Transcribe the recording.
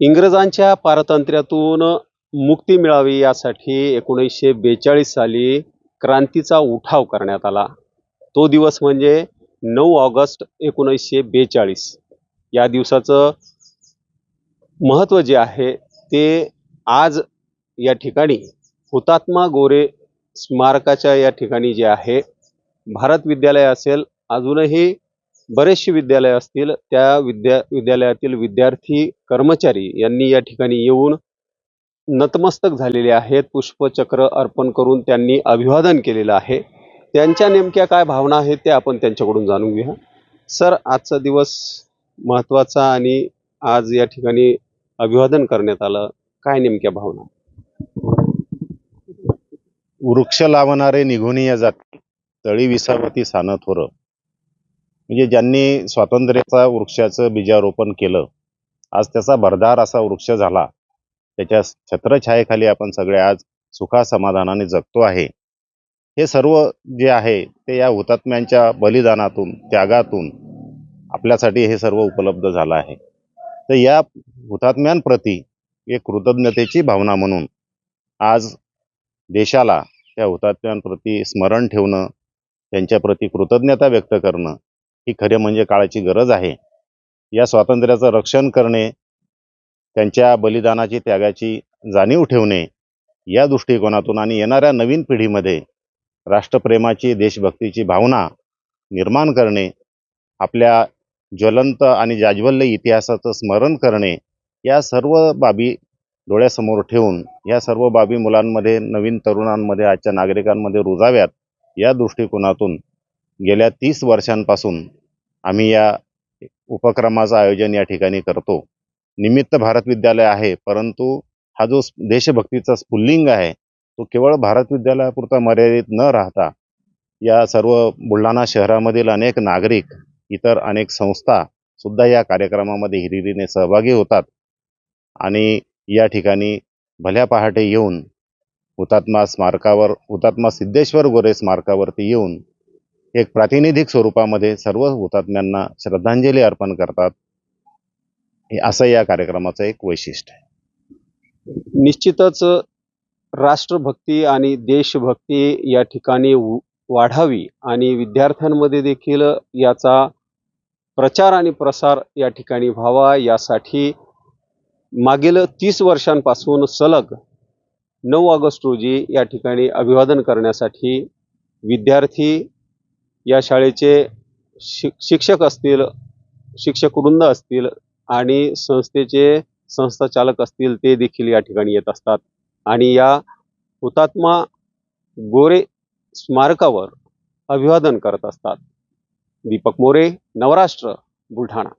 इंग्रजांच्या पारतंत्र्यातून मुक्ती मिळावी यासाठी 1942 साली क्रांतीचा उठाव करण्यात आला। तो दिवस म्हणजे 9 ऑगस्ट 1942। या दिवसाचं महत्त्व जे आहे ते आज या ठिकाणी हुतात्मा गोरे स्मारकाच्या या ठिकाणी जे आहे, भारत विद्यालय असेल, अजूनही बरेचसे विद्यालय असतील, त्या विद्यालयातील विद्यार्थी कर्मचारी यांनी या ठिकाणी येऊन नतमस्तक झालेले आहेत। पुष्पचक्र अर्पण करून त्यांनी अभिवादन केलेलं आहे। त्यांच्या नेमक्या काय भावना आहेत ते आपण त्यांच्याकडून जाणून घेऊया। सर, आजचा दिवस महत्त्वाचा आणि आज या ठिकाणी अभिवादन करण्यात आलं, काय नेमक्या भावना? वृक्ष लावणारे निघूनिया जाती, तळी विसावती सान थोर। म्हणजे ज्यांनी स्वातंत्र्याचा वृक्षाचं बीजारोपण केलं, आज त्याचा भरदार असा वृक्ष झाला, त्याच्या छत्रछायेखाली आपण सगळे आज सुखासमाधानाने जगतो आहे। हे सर्व जे आहे ते या हुतात्म्यांच्या बलिदानातून, त्यागातून आपल्यासाठी हे सर्व उपलब्ध झालं आहे। तर या हुतात्म्यांप्रती एक कृतज्ञतेची भावना म्हणून आज देशाला त्या हुतात्म्यांप्रती स्मरण ठेवणं, त्यांच्याप्रती कृतज्ञता व्यक्त करणं ही खरे म्हणजे काळाची गरज आहे। या स्वातंत्र्याचं रक्षण करणे, त्यांच्या बलिदानाची, त्यागाची जाणीव ठेवणे, या दृष्टिकोनातून आणि येणाऱ्या नवीन पिढीमध्ये राष्ट्रप्रेमाची, देशभक्तीची भावना निर्माण करणे, आपल्या ज्वलंत आणि जाज्वल्य इतिहासाचं स्मरण करणे, या सर्व बाबी डोळ्यासमोर ठेवून या सर्व बाबी मुलांमध्ये, नवीन तरुणांमध्ये, आजच्या नागरिकांमध्ये रुजाव्यात, या दृष्टिकोनातून गेल्या 30 वर्षांपासून आम्ही या उपक्रमाचं आयोजन या ठिकाणी करतो। निमित्त भारत विद्यालय आहे, परंतु हा जो देशभक्तीचा स्फुल्लिंग आहे तो केवळ भारत विद्यालयापुरता मर्यादित न राहता या सर्व बुलढाणा शहरामधील अनेक नागरिक, इतर अनेक संस्था सुद्धा या कार्यक्रमामध्ये हिरिरीने सहभागी होतात आणि या ठिकाणी भल्या पहाटे येऊन हुतात्मा सिद्धेश्वर गोरे स्मारकावरती येऊन एक प्रातिनिधिक स्वरूपामध्ये सर्व हुतात्म्यांना श्रद्धांजली अर्पण करतात। असं या कार्यक्रमाचं एक वैशिष्ट्य आहे। निश्चितच राष्ट्रभक्ती आणि देशभक्ती या ठिकाणी वाढावी आणि विद्यार्थ्यांमध्ये देखील याचा प्रचार आणि प्रसार या ठिकाणी व्हावा, यासाठी मागील 30 वर्षांपासून सलग 9 ऑगस्ट रोजी या ठिकाणी अभिवादन करण्यासाठी विद्यार्थी, या शाळेचे शिक्षक असतील, शिक्षकवृंद असतील आणि संस्थेचे संस्थाचालक असतील, ते देखील या ठिकाणी येत असतात आणि या हुतात्मा गोरे स्मारकावर अभिवादन करत असतात। दीपक मोरे, नवराष्ट्र, बुलढाणा।